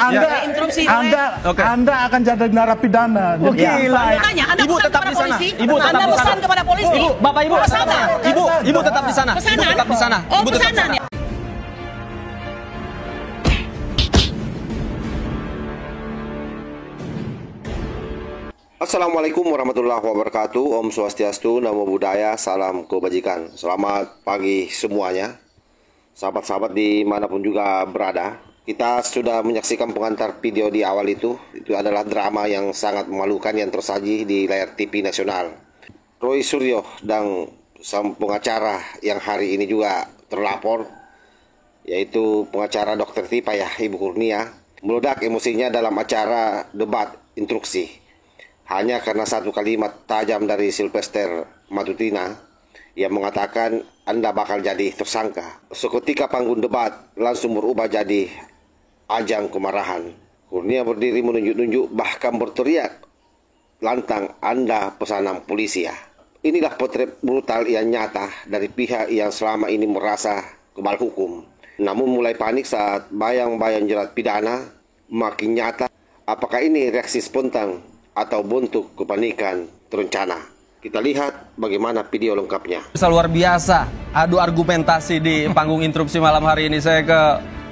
Anda akan jadi narapidana. Makanya Anda Ibu pesan tetap kepada di sana. polisi. Ibu tetap Anda di sana. pesan kepada polisi. Ibu, Bapak Ibu tetap di sana. Ibu tetap di sana. Pesanan? Ibu tetap di sana. Oh, Ibu tetap di pesanan sana. ya. Assalamualaikum warahmatullahi wabarakatuh. Om Swastiastu, Namo Buddhaya, salam kebajikan. Selamat pagi semuanya, sahabat-sahabat dimanapun juga berada. Kita sudah menyaksikan pengantar video di awal itu adalah drama yang sangat memalukan yang tersaji di layar TV nasional. Roy Suryo dan sang pengacara yang hari ini juga terlapor, yaitu pengacara Dr. Tipayah Ibu Kurnia, meledak emosinya dalam acara debat instruksi. Hanya karena satu kalimat tajam dari Sylvester Matutina yang mengatakan Anda bakal jadi tersangka. Seketika panggung debat langsung berubah jadi ajang kemarahan. Kurnia berdiri menunjuk-nunjuk bahkan berteriak lantang, Anda pesanan polisi ya. Inilah potret brutal yang nyata dari pihak yang selama ini merasa kebal hukum, namun mulai panik saat bayang-bayang jerat pidana makin nyata. Apakah ini reaksi spontan atau bentuk kepanikan terencana? Kita lihat bagaimana video lengkapnya. Luar biasa adu argumentasi di panggung interupsi malam hari ini. Saya ke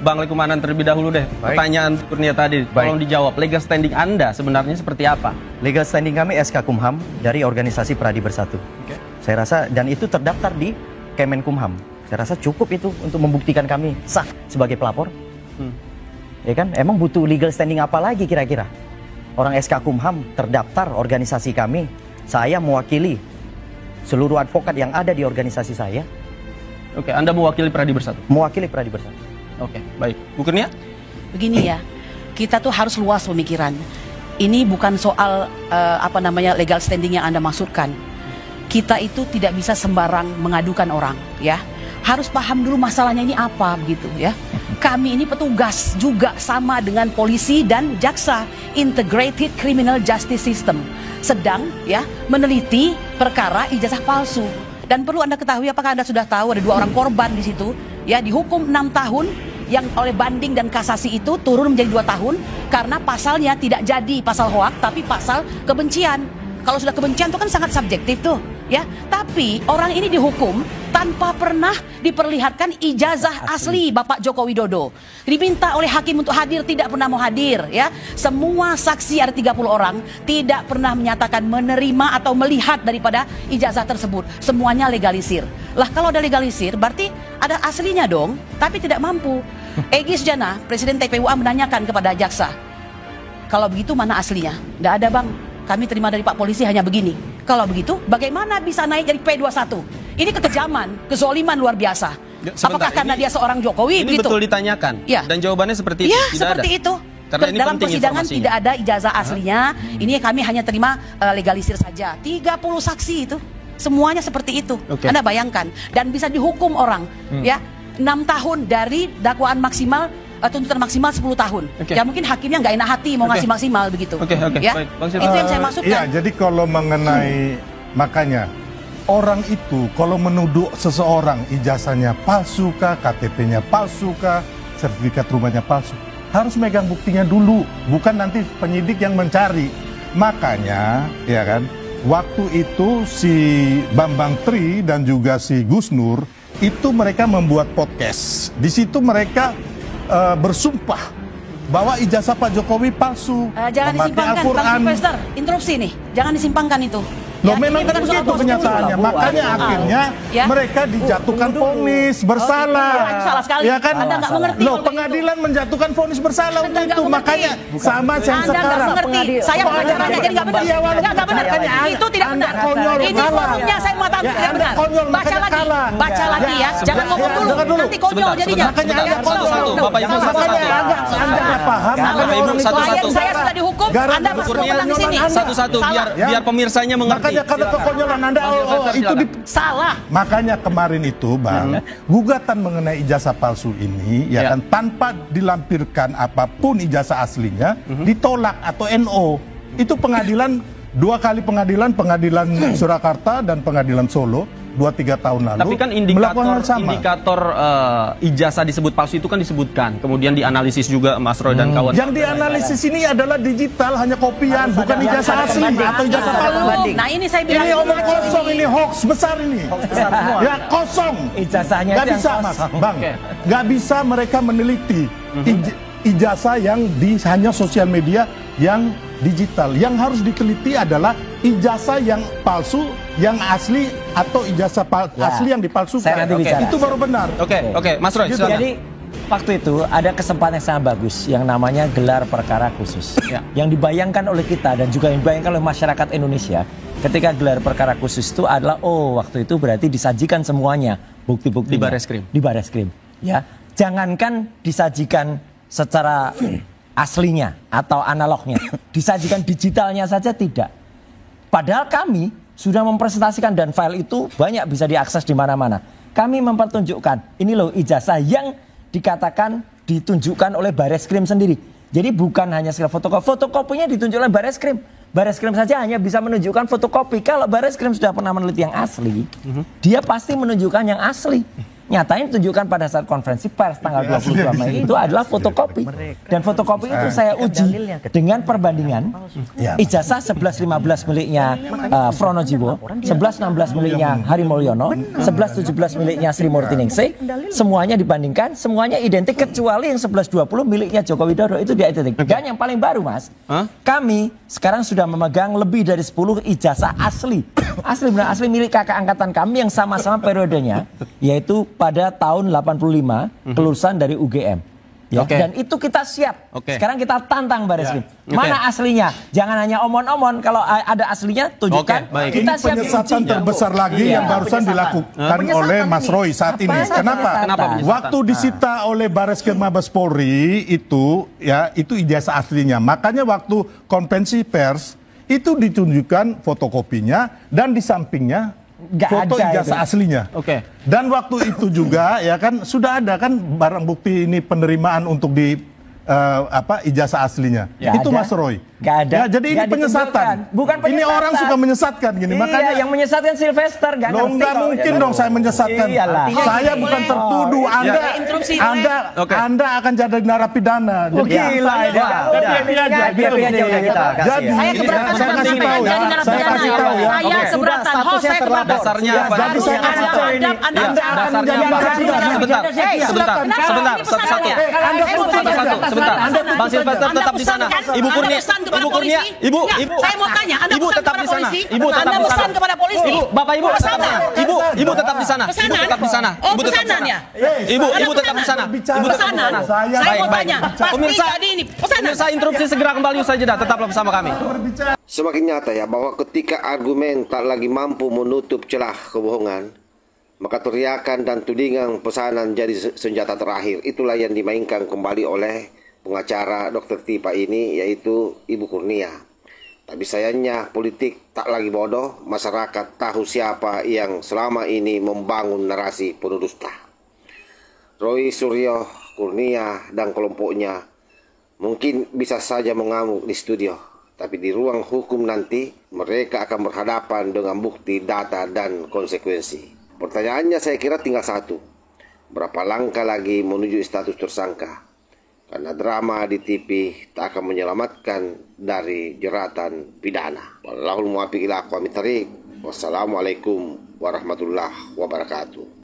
Bang Lekumanan terlebih dahulu deh. Pertanyaan Kurnia tadi, tolong dijawab. Legal standing Anda sebenarnya seperti apa? Legal standing kami SK Kumham dari organisasi Pradi Bersatu. Saya rasa, dan itu terdaftar di Kemenkumham. Saya rasa cukup itu untuk membuktikan kami sah sebagai pelapor. Ya kan? Emang butuh legal standing apa lagi kira-kira? Orang SK Kumham terdaftar organisasi kami. Saya mewakili seluruh advokat yang ada di organisasi saya. Oke, Anda mewakili Pradi Bersatu? Mewakili Pradi Bersatu. Oke, baik. Bu Kurnia? Begini ya, kita tuh harus luas pemikiran. Ini bukan soal legal standing yang Anda maksudkan. Kita itu tidak bisa sembarang mengadukan orang, ya. Harus paham dulu masalahnya ini apa, begitu ya. Kami ini petugas juga sama dengan polisi dan jaksa, Integrated Criminal Justice System, sedang ya meneliti perkara ijazah palsu. Dan perlu Anda ketahui, apakah Anda sudah tahu ada 2 orang korban di situ, ya, dihukum 6 tahun, yang oleh banding dan kasasi itu turun menjadi 2 tahun karena pasalnya tidak jadi pasal hoak tapi pasal kebencian. Kalau sudah kebencian itu kan sangat subjektif tuh, ya. Tapi orang ini dihukum tanpa pernah diperlihatkan ijazah asli Bapak Joko Widodo. Diminta oleh hakim untuk hadir, tidak pernah mau hadir, ya. Semua saksi, ada 30 orang, tidak pernah menyatakan menerima atau melihat daripada ijazah tersebut. Semuanya legalisir. Lah kalau ada legalisir berarti ada aslinya dong, tapi tidak mampu. Egy Sujana, Presiden TPUA, menanyakan kepada jaksa, kalau begitu mana aslinya? Tidak ada, Bang. Kami terima dari Pak Polisi hanya begini. Kalau begitu, bagaimana bisa naik jadi P21? Ini kekejaman, kezoliman luar biasa. Apakah karena dia seorang Jokowi? Ini begitu? betul ditanyakan. Ya. Dan jawabannya seperti itu. Ya, tidak seperti ada. itu. Karena ini dalam persidangan tidak ada ijazah aslinya. Ini kami hanya terima legalisir saja. 30 saksi itu, semuanya seperti itu. Anda bayangkan. Dan bisa dihukum orang, ya, 6 tahun dari dakwaan maksimal, tuntutan maksimal 10 tahun. Ya mungkin hakimnya nggak enak hati mau ngasih maksimal begitu. Ya? Baik. Itu yang saya maksudkan. Iya, jadi kalau mengenai makanya orang itu kalau menuduh seseorang ijazahnya palsu kah, KTP-nya palsu kah, sertifikat rumahnya palsu, harus megang buktinya dulu, bukan nanti penyidik yang mencari. Makanya, ya kan, waktu itu si Bambang Tri dan juga si Gus Nur itu mereka membuat podcast. Di situ mereka bersumpah bahwa ijazah Pak Jokowi palsu. Jangan disimpangkan, Bang Sylvester. Interupsi nih, jangan disimpangkan itu. Loh, memang begitu kenyataannya. Makanya akhirnya mereka dijatuhkan vonis bersalah. Salah sekali. Ya kan? Anda nggak mengerti. Loh, pengadilan menjatuhkan vonis bersalah untuk itu. Makanya sama yang Anda nggak sekarang. mengerti. Saya pengacaranya jadi nggak benar. Nggak benar. Itu tidak benar. Ini forumnya saya mengatakan tidak benar. Baca lagi. Baca lagi ya. Jangan ngomong dulu. Nanti konyol jadinya. Makanya Anda satu. Bapak Ibu Anda nggak paham. Satu-satu. Saya sudah dihukum. Anda masuk menang di sini. Satu-satu biar pemirsanya mengerti. Makanya kalau kekonyolan Anda itu salah. Makanya kemarin itu, Bang, gugatan mengenai ijazah palsu ini ya kan tanpa dilampirkan apapun ijazah aslinya ditolak atau NO. Itu pengadilan 2 kali pengadilan Surakarta dan pengadilan Solo 2-3 tahun lalu. Tapi kan melakukan hal sama. indikator ijazah disebut palsu itu kan disebutkan. Kemudian dianalisis juga Mas Roy dan kawan. Yang dianalisis ini adalah digital, hanya kopian, bukan ijazah asli atau ijazah palsu. Nah ini saya bilang Ini omong kosong, ini hoax besar ini. Ya kosong. Ijazahnya Nggak itu bisa, yang Mas, kosong. Bang. Nggak bisa mereka meneliti ijazah yang di hanya sosial media yang digital. Yang harus diteliti adalah ijazah yang palsu, yang asli, atau ijazah asli yang dipalsukan. Saya nanti bicara. Itu baru benar. Oke, Mas Roy, silakan. Jadi waktu itu ada kesempatan yang sangat bagus yang namanya gelar perkara khusus. Yang dibayangkan oleh kita dan juga yang dibayangkan oleh masyarakat Indonesia ketika gelar perkara khusus itu adalah waktu itu berarti disajikan semuanya bukti-bukti Di Barreskrim. Di Barreskrim. Ya, jangankan disajikan secara aslinya atau analognya, disajikan digitalnya saja tidak. Padahal kami sudah mempresentasikan dan file itu banyak bisa diakses di mana-mana. Kami mempertunjukkan ini loh ijazah yang dikatakan ditunjukkan oleh Barreskrim sendiri. Jadi bukan hanya sekedar fotokopi, fotokopinya ditunjukkan oleh Barreskrim. Barreskrim saja hanya bisa menunjukkan fotokopi. Kalau Barreskrim sudah pernah meneliti yang asli, dia pasti menunjukkan yang asli. Nyatanya tunjukkan pada saat konferensi pers tanggal 22 Mei itu adalah fotokopi. Dan fotokopi itu saya uji dengan perbandingan ijazah 11-15 miliknya Fronojiwo, 11-16 miliknya Hari Mulyono, 11-17 miliknya Sri Murti Ningsih. Semuanya dibandingkan, semuanya identik kecuali yang 11-20 miliknya Joko Widodo itu dia identik. Dan yang paling baru Mas, kami sekarang sudah memegang lebih dari 10 ijazah asli. Asli benar asli milik kakak angkatan kami yang sama-sama periodenya yaitu pada tahun 85 kelulusan dari UGM. Ya, dan itu kita siap. Sekarang kita tantang Barreskrim. Mana aslinya? Jangan hanya omon-omon. Kalau ada aslinya, tunjukkan. Kita Ini siap penyesatan diuji. terbesar lagi yang barusan dilakukan oleh Mas Roy saat ini. Kenapa? Waktu disita oleh Barreskrim Mabes Polri itu ijazah aslinya. Makanya waktu konferensi pers itu ditunjukkan fotokopinya dan di sampingnya foto ijazah aslinya. Dan waktu itu juga ya kan sudah ada kan barang bukti ini penerimaan untuk di ijazah aslinya. Itu Mas Roy. Gak ada. Ya, jadi ini penyesatan. Bukan Ini penyesatan. orang suka menyesatkan gini. Makanya yang menyesatkan Sylvester gak ngerti. nggak mungkin dong saya menyesatkan. Saya bukan tertuduh. Anda akan jadi narapidana. Gila. Jadi saya keberatan saya kasih dengan tahu ya. Saya kasih tahu ya. Saya keberatan. Host saya keberatan. Dasarnya apa? Jadi saya kasih tahu ini. Anda akan menjadi narapidana. Sebentar. Sebentar. Bang Sylvester tetap di sana. Ibu Kurnia. Ibu. Saya mau tanya, Anda Ibu pesan tetap kepada di sana. polisi? Ibu tetap Anda di sana. pesan kepada polisi? Bapak Ibu tetap di sana. Ibu tetap di sana. Pesanan? Ibu tetap di sana. Oh, Ibu tetap di pesanan sana. ya? Ibu tetap di sana. Ibu tetap di Pesanan? sana. Saya mau tanya. Pasti Pemirsa, tadi ini pesanan. pemirsa interupsi segera kembali usai jeda. Tetaplah bersama kami. Semakin nyata ya bahwa ketika argumen tak lagi mampu menutup celah kebohongan, maka teriakan dan tudingan pesanan jadi senjata terakhir. Itulah yang dimainkan kembali oleh pengacara Dr. Tipa ini, yaitu Ibu Kurnia. Tapi sayangnya politik tak lagi bodoh, masyarakat tahu siapa yang selama ini membangun narasi penuh dusta. Roy Suryo, Kurnia, dan kelompoknya mungkin bisa saja mengamuk di studio, tapi di ruang hukum nanti mereka akan berhadapan dengan bukti, data, dan konsekuensi. Pertanyaannya saya kira tinggal satu. Berapa langkah lagi menuju status tersangka? Karena drama di TV tak akan menyelamatkan dari jeratan pidana. Wallahul muwaffiq ila aqwamit thariq. Wassalamualaikum warahmatullahi wabarakatuh.